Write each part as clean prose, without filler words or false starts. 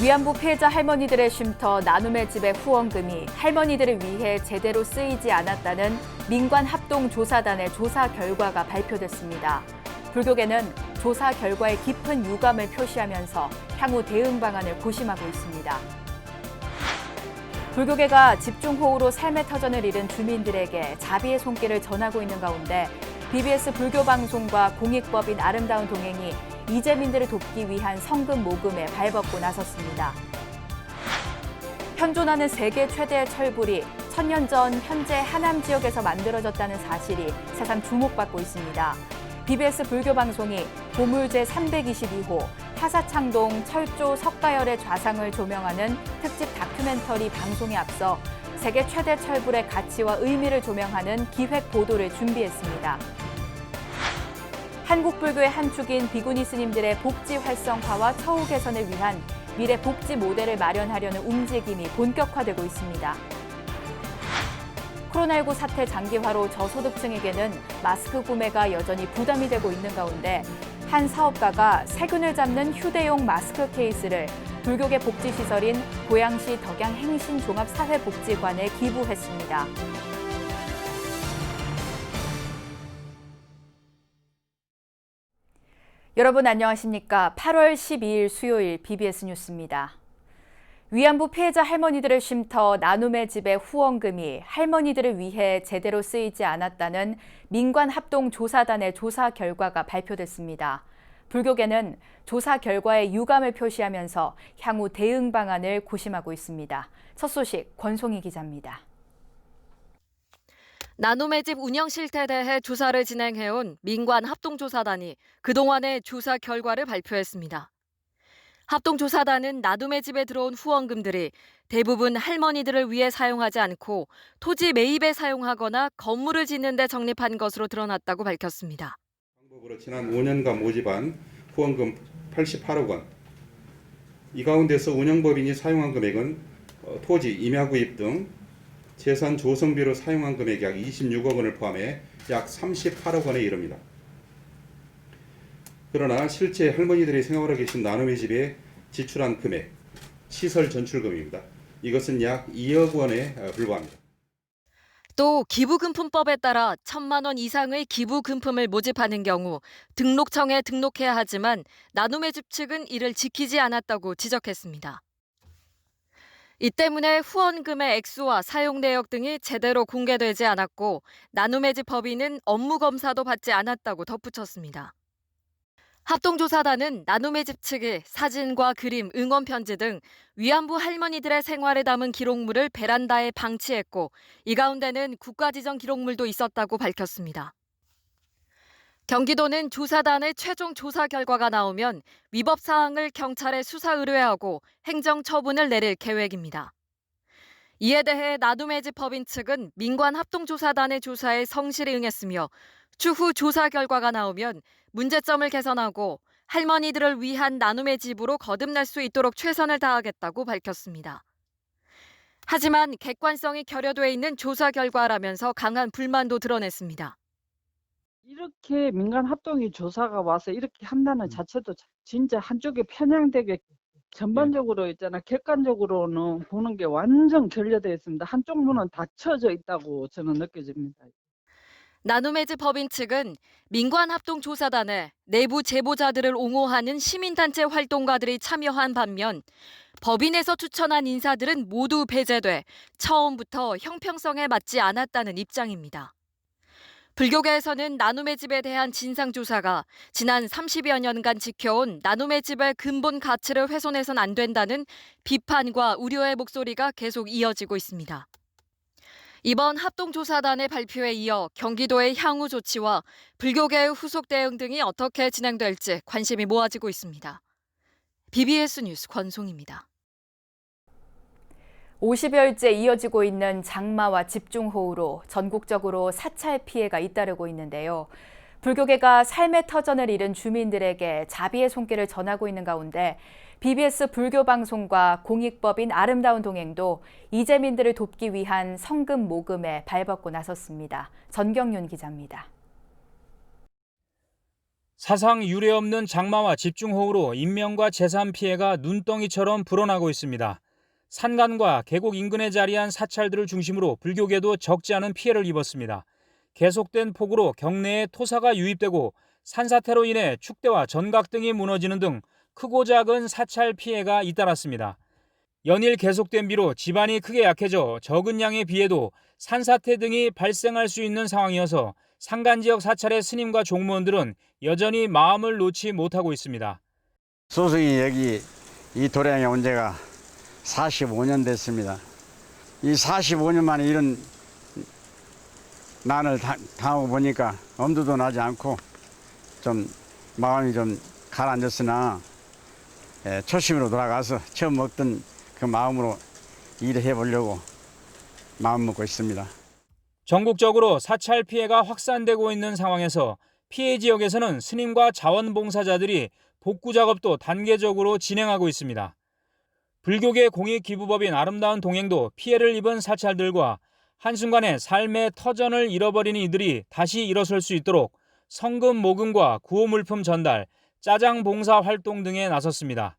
위안부 피해자 할머니들의 쉼터 나눔의 집의 후원금이 할머니들을 위해 제대로 쓰이지 않았다는 민관합동조사단의 조사 결과가 발표됐습니다. 불교계는 조사 결과에 깊은 유감을 표시하면서 향후 대응 방안을 고심하고 있습니다. 불교계가 집중호우로 삶의 터전을 잃은 주민들에게 자비의 손길을 전하고 있는 가운데 BBS 불교방송과 공익법인 아름다운 동행이 이재민들을 돕기 위한 성금 모금에 발벗고 나섰습니다. 현존하는 세계 최대의 철불이 1000년 전 현재 하남 지역에서 만들어졌다는 사실이 세상 주목받고 있습니다. BBS 불교방송이 보물 제322호 타사창동 철조 석가열의 좌상을 조명하는 특집 다큐멘터리 방송에 앞서 세계 최대 철불의 가치와 의미를 조명하는 기획 보도를 준비했습니다. 한국 불교의 한 축인 비구니 스님들의 복지 활성화와 처우 개선을 위한 미래 복지 모델을 마련하려는 움직임이 본격화되고 있습니다. 코로나19 사태 장기화로 저소득층에게는 마스크 구매가 여전히 부담이 되고 있는 가운데 한 사업가가 세균을 잡는 휴대용 마스크 케이스를 불교계 복지시설인 고양시 덕양행신종합사회복지관에 기부했습니다. 여러분 안녕하십니까? 8월 12일 수요일 BBS 뉴스입니다. 위안부 피해자 할머니들의 쉼터 나눔의 집의 후원금이 할머니들을 위해 제대로 쓰이지 않았다는 민관합동조사단의 조사 결과가 발표됐습니다. 불교계는 조사 결과에 유감을 표시하면서 향후 대응 방안을 고심하고 있습니다. 첫 소식 권송희 기자입니다. 나눔의 집 운영 실태에 대해 조사를 진행해온 민관합동조사단이 그동안의 조사 결과를 발표했습니다. 합동조사단은 나눔의 집에 들어온 후원금들이 대부분 할머니들을 위해 사용하지 않고 토지 매입에 사용하거나 건물을 짓는 데 적립한 것으로 드러났다고 밝혔습니다. 방법으로 지난 5년간 모집한 후원금 88억 원. 이 가운데서 운영법인이 사용한 금액은 토지, 임야구입 등 재산 조성비로 사용한 금액 약 26억 원을 포함해 약 38억 원에 이릅니다. 그러나 실제 할머니들이 생활하고 계신 나눔의 집에 지출한 금액, 시설 전출금입니다. 이것은 약 2억 원에 불과합니다. 또 기부금품법에 따라 1,000만 원 이상의 기부금품을 모집하는 경우 등록청에 등록해야 하지만 나눔의 집 측은 이를 지키지 않았다고 지적했습니다. 이 때문에 후원금의 액수와 사용 내역 등이 제대로 공개되지 않았고 나눔의 집 법인은 업무 검사도 받지 않았다고 덧붙였습니다. 합동조사단은 나눔의 집 측이 사진과 그림, 응원 편지 등 위안부 할머니들의 생활을 담은 기록물을 베란다에 방치했고 이 가운데는 국가지정 기록물도 있었다고 밝혔습니다. 경기도는 조사단의 최종 조사 결과가 나오면 위법 사항을 경찰에 수사 의뢰하고 행정 처분을 내릴 계획입니다. 이에 대해 나눔의 집 법인 측은 민관합동조사단의 조사에 성실히 응했으며 추후 조사 결과가 나오면 문제점을 개선하고 할머니들을 위한 나눔의 집으로 거듭날 수 있도록 최선을 다하겠다고 밝혔습니다. 하지만 객관성이 결여돼 있는 조사 결과라면서 강한 불만도 드러냈습니다. 이렇게 민간 합동이 조사가 와서 이렇게 한다는 자체도 진짜 한쪽에 편향되게 전반적으로 있잖아. 객관적으로는 보는 게 완전 결여되어 있습니다. 한쪽 문은 닫혀져 있다고 저는 느껴집니다. 나눔의 집 법인 측은 민관합동조사단에 내부 제보자들을 옹호하는 시민단체 활동가들이 참여한 반면 법인에서 추천한 인사들은 모두 배제돼 처음부터 형평성에 맞지 않았다는 입장입니다. 불교계에서는 나눔의 집에 대한 진상조사가 지난 30여 년간 지켜온 나눔의 집의 근본 가치를 훼손해선 안 된다는 비판과 우려의 목소리가 계속 이어지고 있습니다. 이번 합동조사단의 발표에 이어 경기도의 향후 조치와 불교계의 후속 대응 등이 어떻게 진행될지 관심이 모아지고 있습니다. BBS 뉴스 권송입니다. 50여일째 이어지고 있는 장마와 집중호우로 전국적으로 사찰 피해가 잇따르고 있는데요. 불교계가 삶의 터전을 잃은 주민들에게 자비의 손길을 전하고 있는 가운데 BBS 불교방송과 공익법인 아름다운 동행도 이재민들을 돕기 위한 성금 모금에 발벗고 나섰습니다. 전경윤 기자입니다. 사상 유례 없는 장마와 집중호우로 인명과 재산 피해가 눈덩이처럼 불어나고 있습니다. 산간과 계곡 인근에 자리한 사찰들을 중심으로 불교계도 적지 않은 피해를 입었습니다. 계속된 폭우로 경내에 토사가 유입되고 산사태로 인해 축대와 전각 등이 무너지는 등 크고 작은 사찰 피해가 잇따랐습니다. 연일 계속된 비로 지반이 크게 약해져 적은 양의 비에도 산사태 등이 발생할 수 있는 상황이어서 산간 지역 사찰의 스님과 종무원들은 여전히 마음을 놓지 못하고 있습니다. 소승이 여기 이 도량에 온 지가 45년 됐습니다. 이 45년 만에 이런 난을 당하고 보니까 엄두도 나지 않고 좀 마음이 좀 가라앉았으나 초심으로 돌아가서 처음 먹던 그 마음으로 일을 해보려고 마음 먹고 있습니다. 전국적으로 사찰 피해가 확산되고 있는 상황에서 피해 지역에서는 스님과 자원봉사자들이 복구 작업도 단계적으로 진행하고 있습니다. 불교계 공익기부법인 아름다운 동행도 피해를 입은 사찰들과 한순간에 삶의 터전을 잃어버린 이들이 다시 일어설 수 있도록 성금 모금과 구호물품 전달, 짜장 봉사 활동 등에 나섰습니다.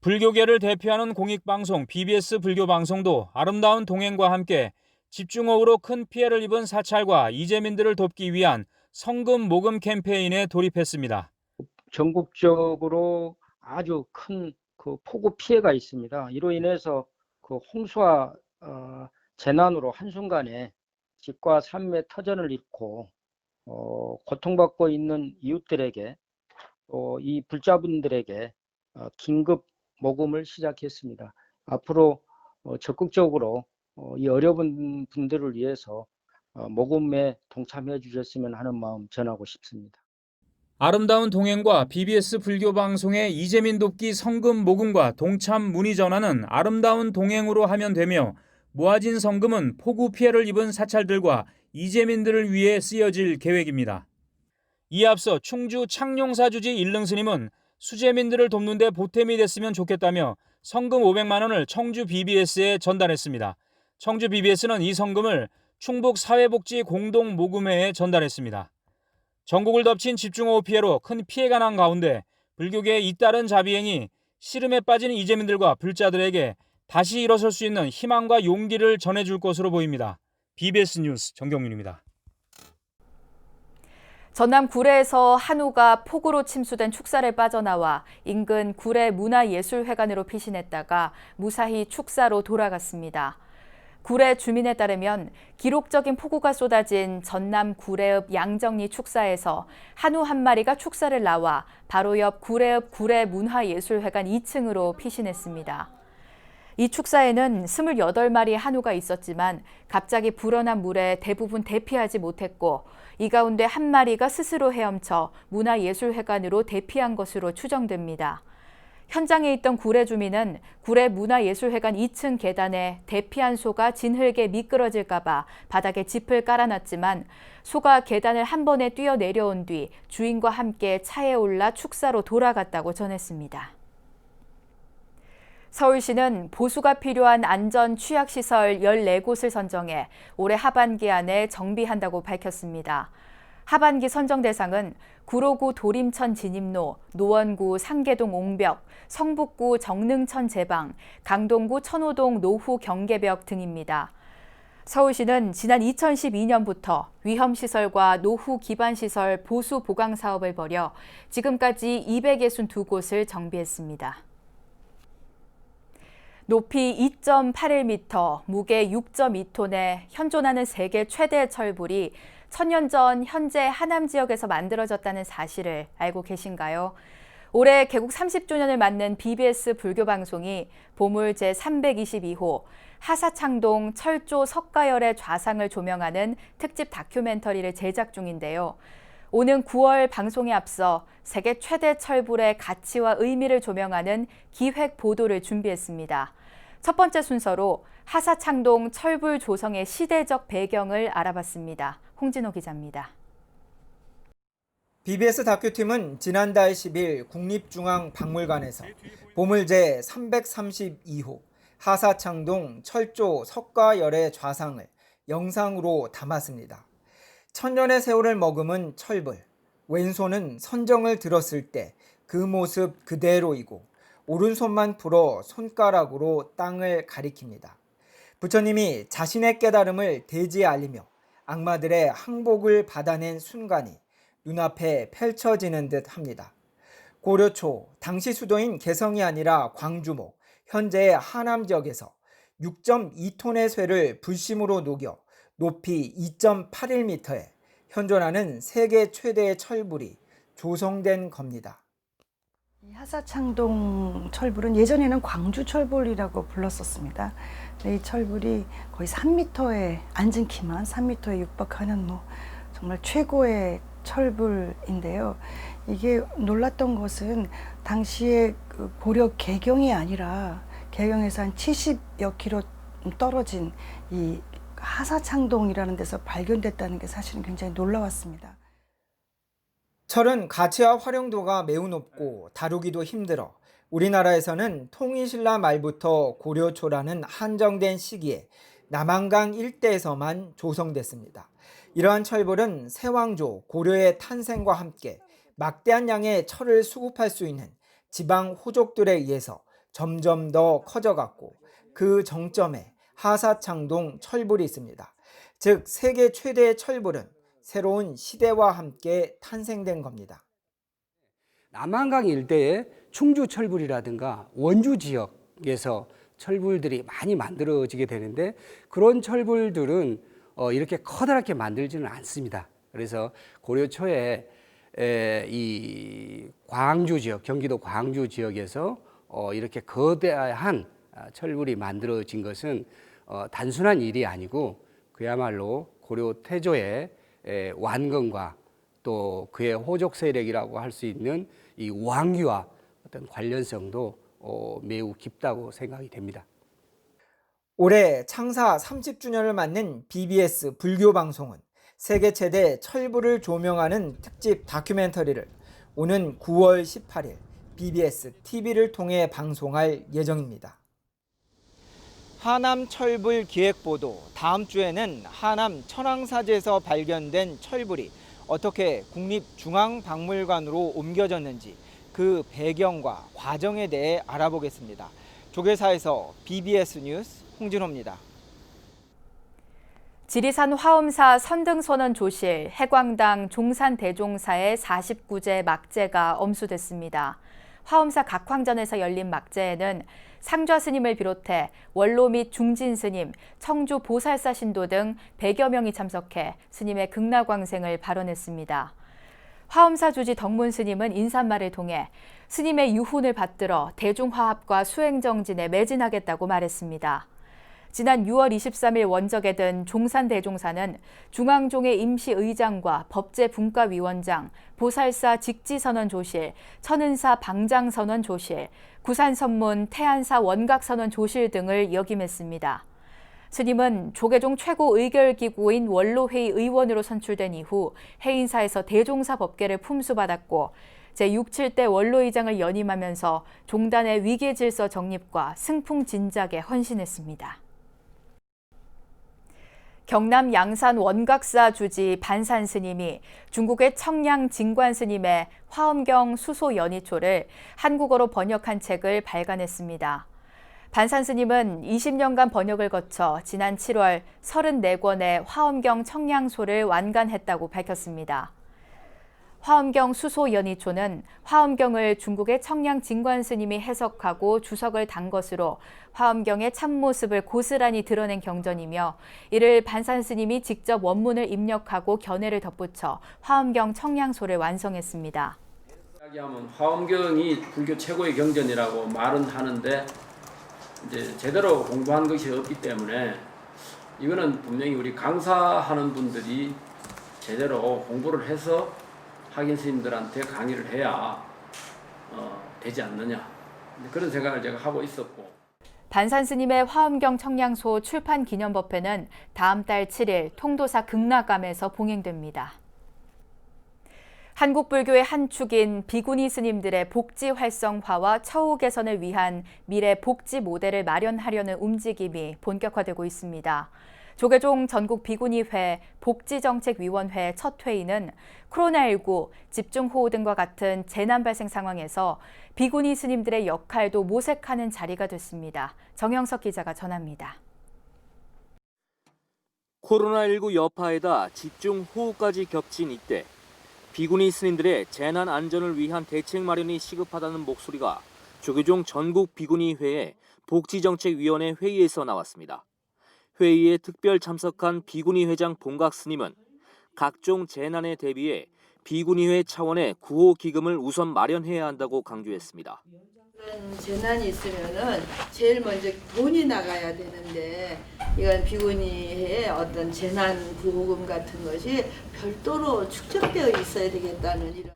불교계를 대표하는 공익방송 BBS 불교방송도 아름다운 동행과 함께 집중호우로 큰 피해를 입은 사찰과 이재민들을 돕기 위한 성금 모금 캠페인에 돌입했습니다. 전국적으로 아주 큰 그 폭우 피해가 있습니다. 이로 인해서 그 홍수와 재난으로 한순간에 집과 삶의 터전을 잃고 고통받고 있는 이웃들에게 또 이 불자분들에게 긴급 모금을 시작했습니다. 앞으로 적극적으로 이 어려운 분들을 위해서 모금에 동참해 주셨으면 하는 마음 전하고 싶습니다. 아름다운 동행과 BBS 불교방송의 이재민 돕기 성금 모금과 동참 문의 전화는 아름다운 동행으로 하면 되며 모아진 성금은 폭우 피해를 입은 사찰들과 이재민들을 위해 쓰여질 계획입니다. 이에 앞서 충주 창룡사주지 일릉스님은 수재민들을 돕는 데 보탬이 됐으면 좋겠다며 성금 500만 원을 청주 BBS에 전달했습니다. 청주 BBS는 이 성금을 충북 사회복지 공동모금회에 전달했습니다. 전국을 덮친 집중호우 피해로 큰 피해가 난 가운데 불교계의 잇따른 자비행이 시름에 빠진 이재민들과 불자들에게 다시 일어설 수 있는 희망과 용기를 전해줄 것으로 보입니다. BBS 뉴스 정경윤입니다. 전남 구례에서 한우가 폭우로 침수된 축사를 빠져나와 인근 구례 문화예술회관으로 피신했다가 무사히 축사로 돌아갔습니다. 구례 주민에 따르면 기록적인 폭우가 쏟아진 전남 구례읍 양정리 축사에서 한우 한 마리가 축사를 나와 바로 옆 구례읍 구례문화예술회관 2층으로 피신했습니다. 이 축사에는 28마리의 한우가 있었지만 갑자기 불어난 물에 대부분 대피하지 못했고 이 가운데 한 마리가 스스로 헤엄쳐 문화예술회관으로 대피한 것으로 추정됩니다. 현장에 있던 구례 주민은 구례 문화예술회관 2층 계단에 대피한 소가 진흙에 미끄러질까 봐 바닥에 짚을 깔아놨지만 소가 계단을 한 번에 뛰어 내려온 뒤 주인과 함께 차에 올라 축사로 돌아갔다고 전했습니다. 서울시는 보수가 필요한 안전 취약시설 14곳을 선정해 올해 하반기 안에 정비한다고 밝혔습니다. 하반기 선정 대상은 구로구 도림천 진입로, 노원구 상계동 옹벽, 성북구 정능천 제방, 강동구 천호동 노후 경계벽 등입니다. 서울시는 지난 2012년부터 위험시설과 노후 기반시설 보수 보강 사업을 벌여 지금까지 262곳을 정비했습니다. 높이 2.81m, 무게 6.2톤의 현존하는 세계 최대 철불이 천년 전 현재 하남 지역에서 만들어졌다는 사실을 알고 계신가요? 올해 개국 30주년을 맞는 BBS 불교방송이 보물 제322호 하사창동 철조 석가열의 좌상을 조명하는 특집 다큐멘터리를 제작 중인데요. 오는 9월 방송에 앞서 세계 최대 철불의 가치와 의미를 조명하는 기획 보도를 준비했습니다. 첫 번째 순서로 하사창동 철불 조성의 시대적 배경을 알아봤습니다. 홍진호 기자입니다. BBS 다큐팀은 지난달 10일 국립중앙박물관에서 보물 제332호 하사창동 철조 석가열의 좌상을 영상으로 담았습니다. 천년의 세월을 머금은 철불, 왼손은 선정을 들었을 때 그 모습 그대로이고 오른손만 풀어 손가락으로 땅을 가리킵니다. 부처님이 자신의 깨달음을 대지에 알리며 악마들의 항복을 받아낸 순간이 눈앞에 펼쳐지는 듯 합니다. 고려 초 당시 수도인 개성이 아니라 광주목, 현재의 하남 지역에서 6.2톤의 쇠를 불심으로 녹여 높이 2.81m에 현존하는 세계 최대의 철불이 조성된 겁니다. 이 하사창동 철불은 예전에는 광주 철불이라고 불렀었습니다. 이 철불이 거의 3m에 앉은 키만 3m에 육박하는 정말 최고의 철불인데요. 이게 놀랐던 것은 당시에 고려 개경이 아니라 개경에서 한 70여 킬로 떨어진 이 하사창동이라는 데서 발견됐다는 게 사실은 굉장히 놀라웠습니다. 철은 가치와 활용도가 매우 높고 다루기도 힘들어 우리나라에서는 통일신라 말부터 고려 초라는 한정된 시기에 남한강 일대에서만 조성됐습니다. 이러한 철불은 세왕조 고려의 탄생과 함께 막대한 양의 철을 수급할 수 있는 지방 호족들에 의해서 점점 더 커져갔고 그 정점에 하사창동 철불이 있습니다. 즉 세계 최대의 철불은 새로운 시대와 함께 탄생된 겁니다. 남한강 일대의 충주 철불이라든가 원주 지역에서 철불들이 많이 만들어지게 되는데 그런 철불들은 이렇게 커다랗게 만들지는 않습니다. 그래서 고려 초에 이 광주 지역, 경기도 광주 지역에서 이렇게 거대한 철불이 만들어진 것은 단순한 일이 아니고 그야말로 고려 태조의 완건과 또 그의 호족 세력이라고 할 수 있는 이 왕기와 어떤 관련성도 매우 깊다고 생각이 됩니다. 올해 창사 30주년을 맞는 BBS 불교 방송은 세계 최대 철불을 조명하는 특집 다큐멘터리를 오는 9월 18일 BBS TV를 통해 방송할 예정입니다. 하남 철불 기획보도 다음 주에는 하남 천왕사지에서 발견된 철불이 어떻게 국립중앙박물관으로 옮겨졌는지 그 배경과 과정에 대해 알아보겠습니다. 조계사에서 BBS 뉴스 홍진호입니다. 지리산 화엄사 선등선원 조실, 해광당 종산대종사의 49제 막제가 엄수됐습니다. 화엄사 각황전에서 열린 막제에는 상좌 스님을 비롯해 원로 및 중진 스님, 청주 보살사 신도 등 100여 명이 참석해 스님의 극락광생을 발언했습니다. 화엄사 주지 덕문 스님은 인사말을 통해 스님의 유훈을 받들어 대중화합과 수행정진에 매진하겠다고 말했습니다. 지난 6월 23일 원적에 든 종산대종사는 중앙종의 임시의장과 법제분과위원장, 보살사 직지선원 조실, 천은사 방장선원 조실, 구산선문 태안사 원각선원 조실 등을 역임했습니다. 스님은 조계종 최고 의결기구인 원로회의 의원으로 선출된 이후 해인사에서 대종사 법계를 품수받았고 제67대 원로의장을 연임하면서 종단의 위계질서 정립과 승풍진작에 헌신했습니다. 경남 양산 원각사 주지 반산 스님이 중국의 청량 진관 스님의 화엄경 수소 연희초를 한국어로 번역한 책을 발간했습니다. 반산 스님은 20년간 번역을 거쳐 지난 7월 34권의 화엄경 청량소를 완간했다고 밝혔습니다. 화엄경 수소 연희초는 화엄경을 중국의 청량 진관 스님이 해석하고 주석을 단 것으로 화엄경의 참모습을 고스란히 드러낸 경전이며 이를 반산 스님이 직접 원문을 입력하고 견해를 덧붙여 화엄경 청량소를 완성했습니다. 이야기하면 화엄경이 불교 최고의 경전이라고 말은 하는데 이제 제대로 공부한 것이 없기 때문에 이거는 분명히 우리 강사하는 분들이 제대로 공부를 해서 학인 스님들한테 강의를 해야 되지 않느냐 그런 생각을 제가 하고 있었고 반산 스님의 화엄경 청량소 출판 기념법회는 다음 달 7일 통도사 극락암에서 봉행됩니다. 한국 불교의 한 축인 비구니 스님들의 복지 활성화와 처우 개선을 위한 미래 복지 모델을 마련하려는 움직임이 본격화되고 있습니다. 조계종 전국 비구니회 복지정책위원회 첫 회의는 코로나19, 집중호우 등과 같은 재난 발생 상황에서 비구니 스님들의 역할도 모색하는 자리가 됐습니다. 정영석 기자가 전합니다. 코로나19 여파에다 집중호우까지 겹친 이때 비구니 스님들의 재난 안전을 위한 대책 마련이 시급하다는 목소리가 조계종 전국 비구니회의 복지정책위원회 회의에서 나왔습니다. 회의에 특별 참석한 비구니 회장 봉각 스님은 각종 재난에 대비해 비구니회 차원의 구호 기금을 우선 마련해야 한다고 강조했습니다. 그런 재난이 있으면은 제일 먼저 돈이 나가야 되는데 이건 비구니회의 어떤 재난 구호금 같은 것이 별도로 축적되어 있어야 되겠다는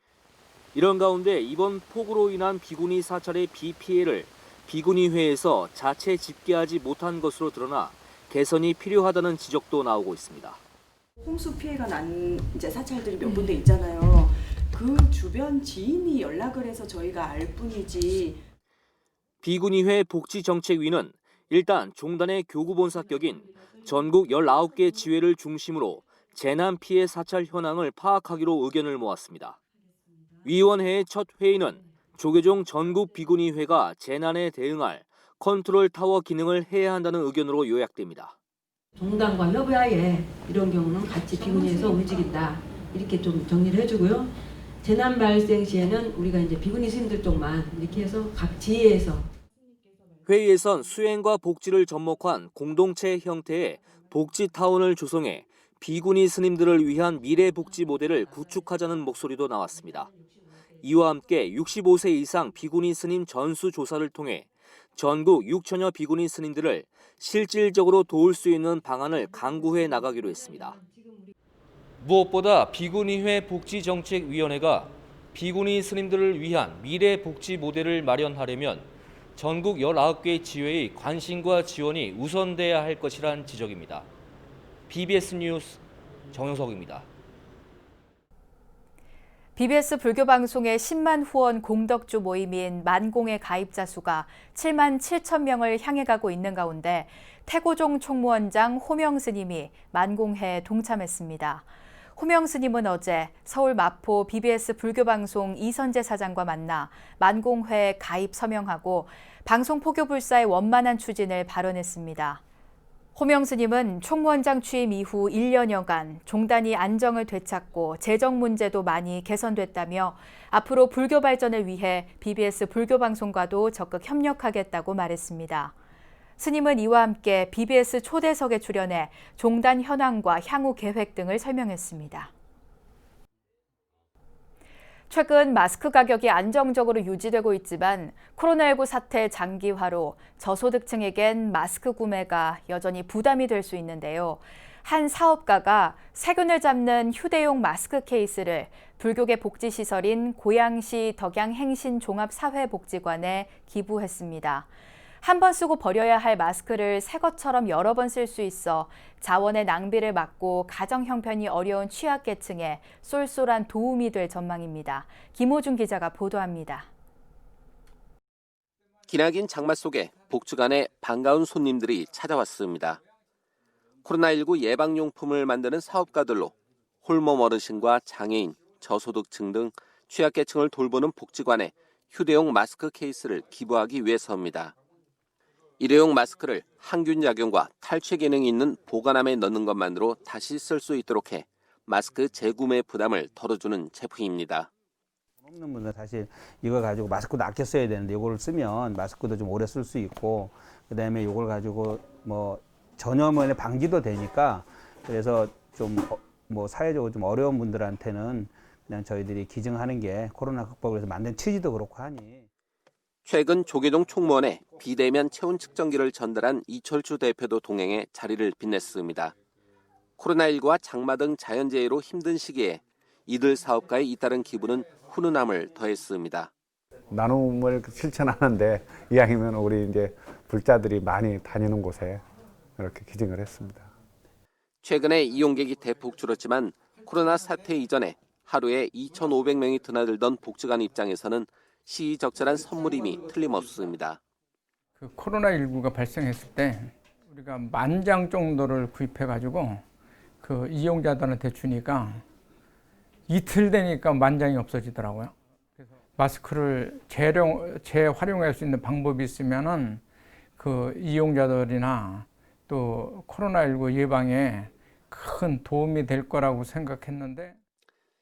이런 가운데 이번 폭우로 인한 비구니 사찰의 비피해를 비구니회에서 자체 집계하지 못한 것으로 드러나 개선이 필요하다는 지적도 나오고 있습니다. 홍수 피해가 난 이제 사찰들이 몇 군데 있잖아요. 그 주변 지인이 연락을 해서 저희가 알 뿐이지. 비구니회 복지정책위는 일단 종단의 교구본사격인 전국 19개 지회를 중심으로 재난 피해 사찰 현황을 파악하기로 의견을 모았습니다. 위원회의 첫 회의는 조계종 전국 비구니회가 재난에 대응할 컨트롤 타워 기능을 해야 한다는 의견으로 요약됩니다. 종단과 협의하에 이런 경우는 같이 비구니에서 움직인다. 이렇게 좀 정리를 해주고요. 재난 발생 시에는 우리가 이제 비구니 스님들 쪽만 이렇게 해서 각 지회에서. 회의에선 수행과 복지를 접목한 공동체 형태의 복지타운을 조성해 비구니 스님들을 위한 미래 복지 모델을 구축하자는 목소리도 나왔습니다. 이와 함께 65세 이상 비구니 스님 전수 조사를 통해 전국 6천여 비구니 스님들을 실질적으로 도울 수 있는 방안을 강구해 나가기로 했습니다. 무엇보다 비구니회 복지정책위원회가 비구니 스님들을 위한 미래 복지 모델을 마련하려면 전국 19개 지회의 관심과 지원이 우선돼야 할 것이란 지적입니다. BBS 뉴스 정영석입니다. BBS 불교방송의 10만 후원 공덕주 모임인 만공의 가입자 수가 7만 7천 명을 향해 가고 있는 가운데 태고종 총무원장 호명 스님이 만공회에 동참했습니다. 호명 스님은 어제 서울 마포 BBS 불교방송 이선재 사장과 만나 만공회 가입 서명하고 방송 포교불사의 원만한 추진을 발언했습니다. 호명 스님은 총무원장 취임 이후 1년여간 종단이 안정을 되찾고 재정 문제도 많이 개선됐다며 앞으로 불교 발전을 위해 BBS 불교방송과도 적극 협력하겠다고 말했습니다. 스님은 이와 함께 BBS 초대석에 출연해 종단 현황과 향후 계획 등을 설명했습니다. 최근 마스크 가격이 안정적으로 유지되고 있지만 코로나19 사태 장기화로 저소득층에겐 마스크 구매가 여전히 부담이 될 수 있는데요. 한 사업가가 세균을 잡는 휴대용 마스크 케이스를 불교계 복지시설인 고양시 덕양행신종합사회복지관에 기부했습니다. 한 번 쓰고 버려야 할 마스크를 새 것처럼 여러 번 쓸 수 있어 자원의 낭비를 막고 가정 형편이 어려운 취약계층에 쏠쏠한 도움이 될 전망입니다. 김호준 기자가 보도합니다. 기나긴 장마 속에 복지관에 반가운 손님들이 찾아왔습니다. 코로나19 예방용품을 만드는 사업가들로 홀몸 어르신과 장애인, 저소득층 등 취약계층을 돌보는 복지관에 휴대용 마스크 케이스를 기부하기 위해서입니다. 일회용 마스크를 항균 작용과 탈취 기능이 있는 보관함에 넣는 것만으로 다시 쓸 수 있도록 해 마스크 재구매 부담을 덜어주는 제품입니다. 없는 분들 사실 이거 가지고 마스크도 아껴 써야 되는데 이거를 쓰면 마스크도 좀 오래 쓸 수 있고 그다음에 이걸 가지고 뭐 전염의 방지도 되니까 그래서 좀 뭐 사회적으로 좀 어려운 분들한테는 그냥 저희들이 기증하는 게 코로나 극복을 위해서 만든 취지도 그렇고 하니. 최근 조계종 총무원에 비대면 체온 측정기를 전달한 이철주 대표도 동행해 자리를 빛냈습니다. 코로나19와 장마 등 자연재해로 힘든 시기에 이들 사업가의 잇따른 기부는 훈훈함을 더했습니다. 나눔을 실천하는데 이왕이면 우리 이제 불자들이 많이 다니는 곳에 이렇게 기증을 했습니다. 최근에 이용객이 대폭 줄었지만 코로나 사태 이전에 하루에 2,500명이 드나들던 복지관 입장에서는 시의적절한 선물임이 틀림없습니다. 코로나19가 발생했을 때 우리가 10,000장 정도를 구입해가지고 그 이용자들한테 주니까 이틀 되니까 10,000장이 없어지더라고요. 마스크를 재활용할 수 있는 방법이 있으면은 그 이용자들이나 또 코로나19 예방에 큰 도움이 될 거라고 생각했는데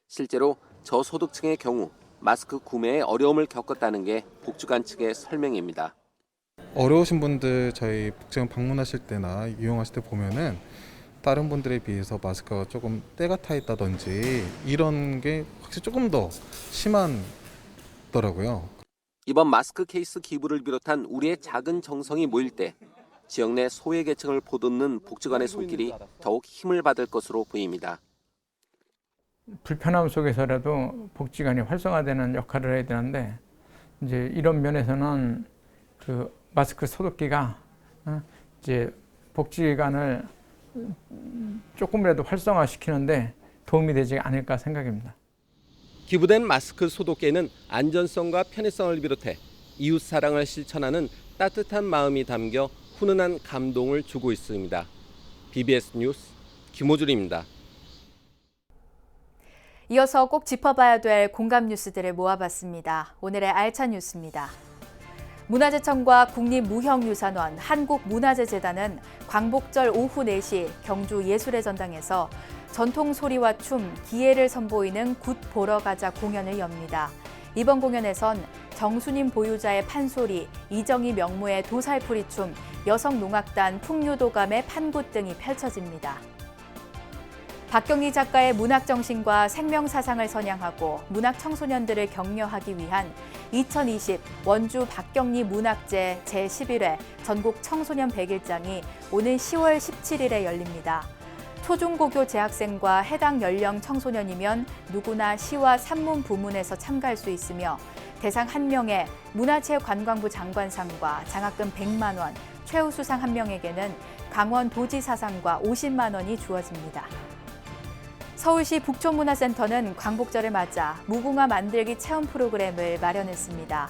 실제로 저소득층의 경우 마스크 구매에 어려움을 겪었다는 게 복지관 측의 설명입니다. 어려우신 분들 저희 복지관 방문하실 때나 이용하실 때 보면은 다른 분들에 비해서 마스크가 조금 때가 타 있다든지 이런 게 확실히 조금 더 심하더라고요. 이번 마스크 케이스 기부를 비롯한 우리의 작은 정성이 모일 때 지역 내 소외계층을 보듬는 복지관의 손길이 더욱 힘을 받을 것으로 보입니다. 불편함 속에서라도 복지관이 활성화되는 역할을 해야 되는데 이제 이런 면에서는 그 마스크 소독기가 이제 복지관을 조금이라도 활성화시키는데 도움이 되지 않을까 생각입니다. 기부된 마스크 소독기에는 안전성과 편의성을 비롯해 이웃 사랑을 실천하는 따뜻한 마음이 담겨 훈훈한 감동을 주고 있습니다. BBS 뉴스 김호준입니다. 이어서 꼭 짚어봐야 될 공감 뉴스들을 모아봤습니다. 오늘의 알찬 뉴스입니다. 문화재청과 국립무형유산원, 한국문화재재단은 광복절 오후 4시 경주 예술의 전당에서 전통 소리와 춤, 기회를 선보이는 굿 보러 가자 공연을 엽니다. 이번 공연에선 정수님 보유자의 판소리, 이정희 명무의 도살풀이춤, 여성농악단 풍류도감의 판굿 등이 펼쳐집니다. 박경리 작가의 문학정신과 생명사상을 선양하고 문학 청소년들을 격려하기 위한 2020 원주 박경리 문학제 제11회 전국 청소년 100일장이 오는 10월 17일에 열립니다. 초중고교 재학생과 해당 연령 청소년이면 누구나 시와 산문 부문에서 참가할 수 있으며 대상 1명에 문화체육관광부 장관상과 장학금 100만 원, 최우수상 1명에게는 강원도지사상과 50만 원이 주어집니다. 서울시 북촌문화센터는 광복절을 맞아 무궁화 만들기 체험 프로그램을 마련했습니다.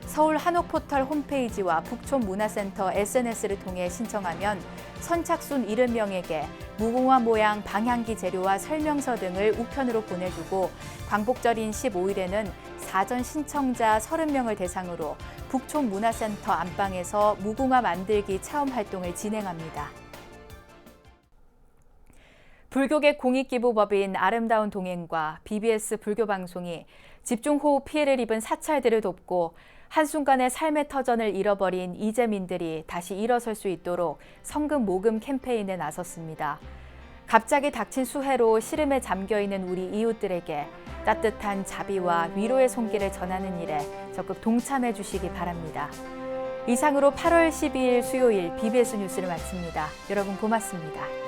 서울 한옥포털 홈페이지와 북촌문화센터 SNS를 통해 신청하면 선착순 70명에게 무궁화 모양 방향기 재료와 설명서 등을 우편으로 보내주고 광복절인 15일에는 사전 신청자 30명을 대상으로 북촌문화센터 안방에서 무궁화 만들기 체험 활동을 진행합니다. 불교계 공익기부법인 아름다운 동행과 BBS 불교방송이 집중호우 피해를 입은 사찰들을 돕고 한순간에 삶의 터전을 잃어버린 이재민들이 다시 일어설 수 있도록 성금 모금 캠페인에 나섰습니다. 갑자기 닥친 수해로 시름에 잠겨있는 우리 이웃들에게 따뜻한 자비와 위로의 손길을 전하는 일에 적극 동참해 주시기 바랍니다. 이상으로 8월 12일 수요일 BBS 뉴스를 마칩니다. 여러분 고맙습니다.